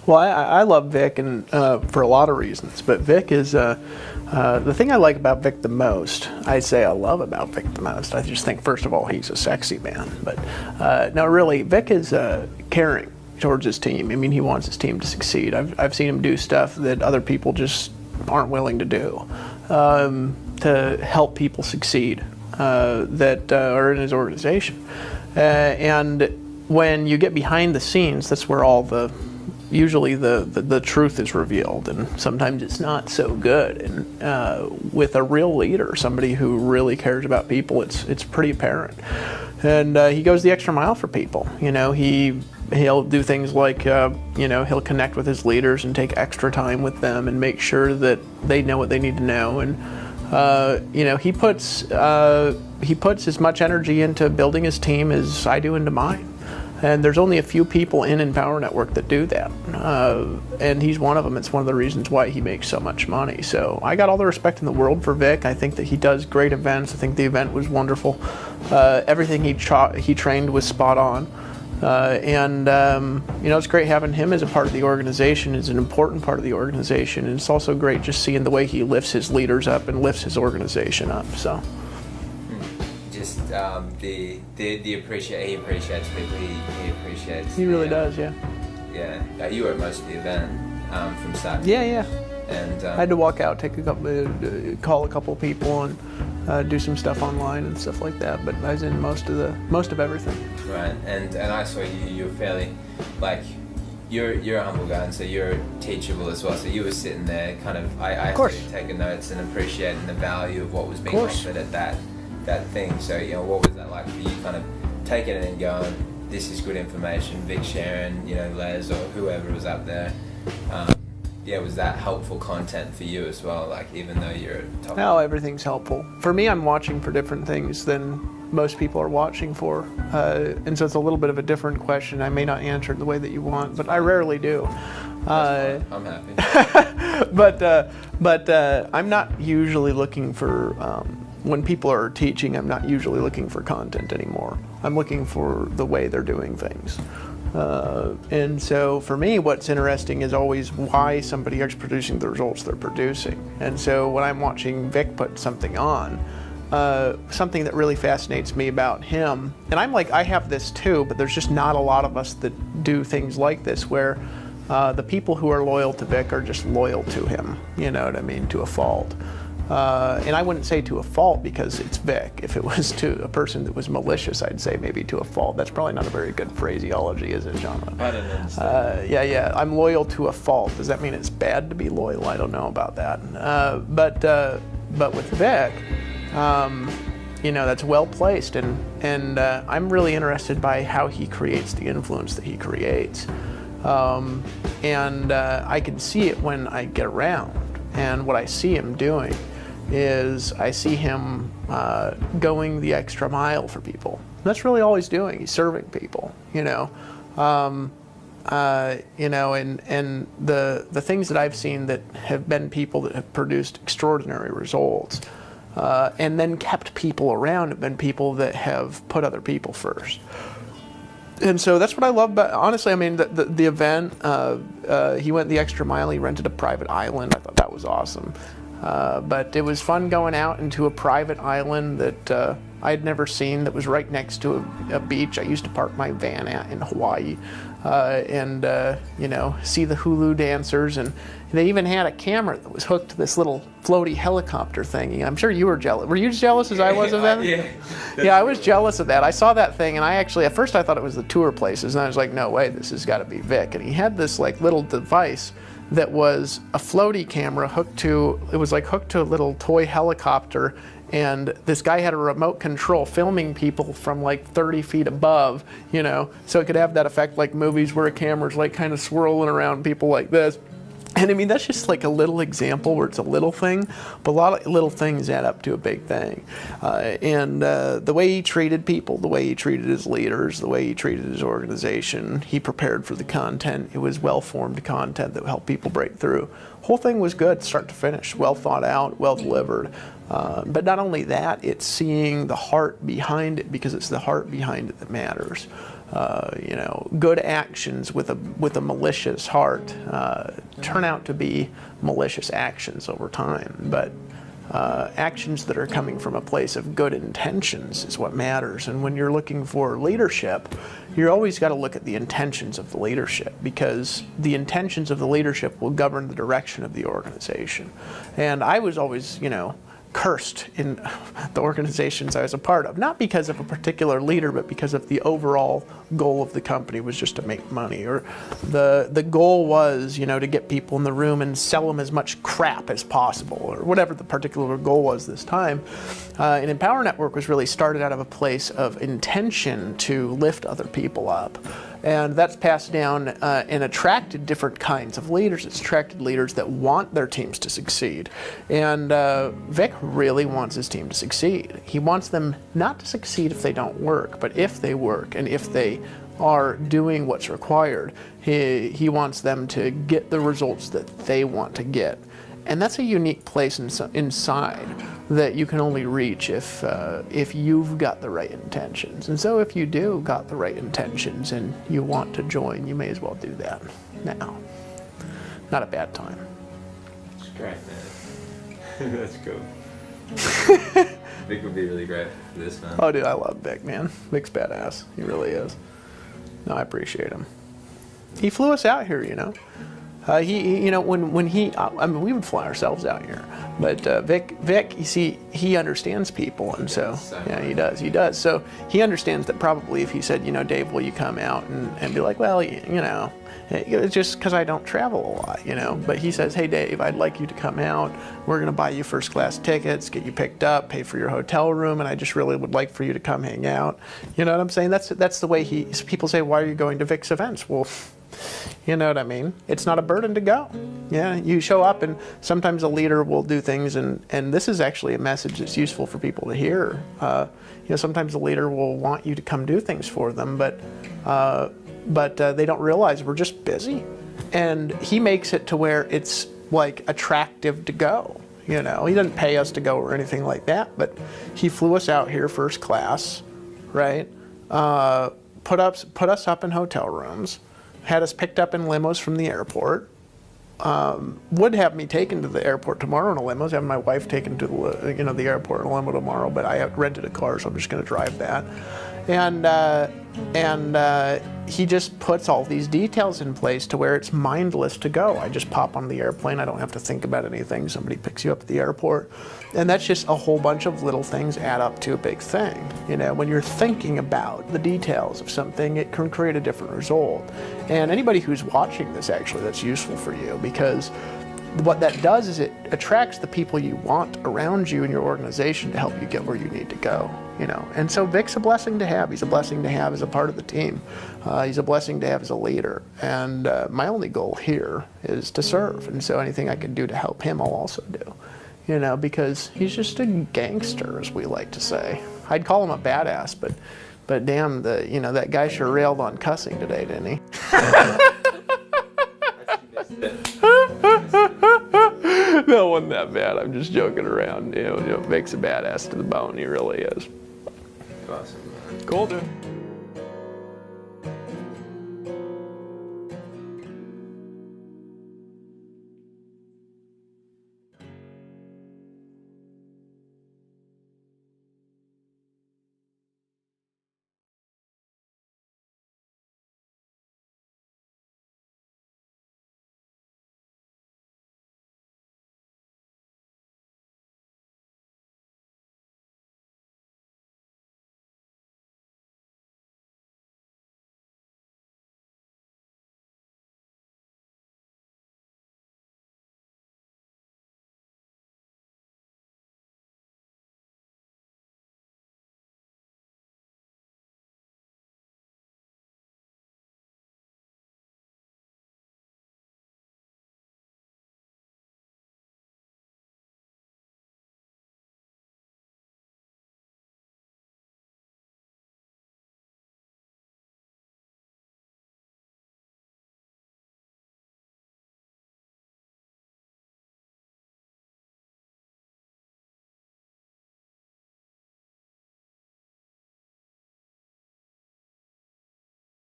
Well, I love Vick, and for a lot of reasons. But Vick is the thing I like about Vick the most. I say I love about Vick the most. I just think, first of all, he's a sexy man. But no, really, Vick is caring towards his team. I mean, he wants his team to succeed. I've seen him do stuff that other people just aren't willing to do to help people succeed that are in his organization. And when you get behind the scenes, that's where all usually the truth is revealed, and sometimes it's not so good. And with a real leader, somebody who really cares about people, it's pretty apparent. And he goes the extra mile for people. You know, he'll do things like you know, he'll connect with his leaders and take extra time with them and make sure that they know what they need to know. And you know, he puts as much energy into building his team as I do into mine. And there's only a few people in Empower Network that do that. And he's one of them. It's one of the reasons why he makes so much money. So I got all the respect in the world for Vick. I think that he does great events. I think the event was wonderful. Everything he trained was spot on. And you know, it's great having him as a part of the organization. It's an important part of the organization. And it's also great just seeing the way he lifts his leaders up and lifts his organization up. So. Just he appreciates people. He appreciates. He really does, yeah. Yeah, you were at most of the event from start. Yeah. And I had to walk out, take call a couple of people, and do some stuff online and stuff like that. But I was in most of everything. Right, and I saw you're fairly, like, you're a humble guy, and so you're teachable as well. So you were sitting there, kind of. I taking notes and appreciating the value of what was being offered at that thing. So, you know, what was that like for you, kind of taking it and going, this is good information, Vick sharing, you know, Les or whoever was up there. Yeah, was that helpful content for you as well, like, even though you're top? No, everything's helpful. For me, I'm watching for different things than most people are watching for. And so it's a little bit of a different question. I may not answer it the way that you want, but I rarely do. I'm happy. but I'm not usually looking for, when people are teaching, I'm not usually looking for content anymore. I'm looking for the way they're doing things. And so for me, what's interesting is always why somebody is producing the results they're producing. And so when I'm watching Vick put something on, something that really fascinates me about him, and I'm like, I have this too, but there's just not a lot of us that do things like this, where the people who are loyal to Vick are just loyal to him, you know what I mean, to a fault. And I wouldn't say to a fault because it's Vick. If it was to a person that was malicious, I'd say maybe to a fault. That's probably not a very good phraseology, is it, John? I don't understand. Yeah. I'm loyal to a fault. Does that mean it's bad to be loyal? I don't know about that. But with Vick, you know, that's well placed, and I'm really interested by how he creates the influence that he creates. And I can see it when I get around. And what I see him doing is I see him going the extra mile for people. That's really all he's doing. He's serving people, you know. You know, and the things that I've seen that have been people that have produced extraordinary results and then kept people around have been people that have put other people first. And so that's what I love about, honestly, I mean, the event, he went the extra mile, he rented a private island. I thought that was awesome. But it was fun going out into a private island that I had never seen, that was right next to a beach I used to park my van at in Hawaii. And you know, see the hula dancers, and they even had a camera that was hooked to this little floaty helicopter thing. I'm sure you were jealous. Were you as jealous as I was of that? Yeah, I was jealous of that. I saw that thing, and I actually, at first I thought it was the tour places, and I was like, no way, this has got to be Vick. And he had this like little device that was a floaty camera hooked to a little toy helicopter, and this guy had a remote control filming people from like 30 feet above, you know, so it could have that effect like movies where a camera's like kind of swirling around people like this. And I mean, that's just like a little example where it's a little thing, but a lot of little things add up to a big thing. And the way he treated people, the way he treated his leaders, the way he treated his organization, he prepared for the content. It was well-formed content that would help people break through. The whole thing was good, start to finish, well thought out, well delivered. But not only that, it's seeing the heart behind it, because it's the heart behind it that matters. you know, good actions with a malicious heart turn out to be malicious actions over time. But actions that are coming from a place of good intentions is what matters. And when you're looking for leadership, you always got to look at the intentions of the leadership, because the intentions of the leadership will govern the direction of the organization. And I was always, you know, cursed in the organizations I was a part of, not because of a particular leader, but because of the overall goal of the company was just to make money, or the goal was, you know, to get people in the room and sell them as much crap as possible, or whatever the particular goal was this time. And Empower Network was really started out of a place of intention to lift other people up. And that's passed down and attracted different kinds of leaders. It's attracted leaders that want their teams to succeed. And Vick really wants his team to succeed. He wants them not to succeed if they don't work, but if they work and if they are doing what's required, he wants them to get the results that they want to get. And that's a unique place inside that you can only reach if you've got the right intentions. And so if you do got the right intentions and you want to join, you may as well do that now. Not a bad time. It's great, man. That's cool. Vick would be really great for this, man. Oh, dude, I love Vick, man. Vick's badass. He really is. No, I appreciate him. He flew us out here, you know. You know, when he, I mean, we would fly ourselves out here, but Vick, you see, he understands people, and so, yeah, he does. So he understands that probably if he said, you know, Dave, will you come out and be like, well, you know, it's just because I don't travel a lot, you know, but he says, hey, Dave, I'd like you to come out. We're going to buy you first class tickets, get you picked up, pay for your hotel room, and I just really would like for you to come hang out. You know what I'm saying? That's the way people say, why are you going to Vick's events? Well, you know what I mean? It's not a burden to go. Yeah, you show up, and sometimes a leader will do things, and this is actually a message that's useful for people to hear. You know, sometimes a leader will want you to come do things for them, but they don't realize we're just busy. And he makes it to where it's like attractive to go. You know, he doesn't pay us to go or anything like that, but he flew us out here first class, right? Put us up in hotel rooms. Had us picked up in limos from the airport. Would have me taken to the airport tomorrow in a limo. Have my wife taken to the, the airport in a limo tomorrow, but I have rented a car, so I'm just going to drive that. And he just puts all these details in place to where it's mindless to go. I just pop on the airplane. I don't have to think about anything. Somebody picks you up at the airport. And that's just a whole bunch of little things add up to a big thing. You know, when you're thinking about the details of something, it can create a different result. And anybody who's watching this, actually, that's useful for you, because what that does is it attracts the people you want around you in your organization to help you get where you need to go, you know. And so Vick's a blessing to have. He's a blessing to have as a part of the team. He's a blessing to have as a leader. And my only goal here is to serve. And so anything I can do to help him, I'll also do, you know, because he's just a gangster, as we like to say. I'd call him a badass, but damn, that guy sure railed on cussing today, didn't he? No, it wasn't that bad. I'm just joking around. You know, Vick's a badass to the bone. He really is. Awesome, man. Cool, dude.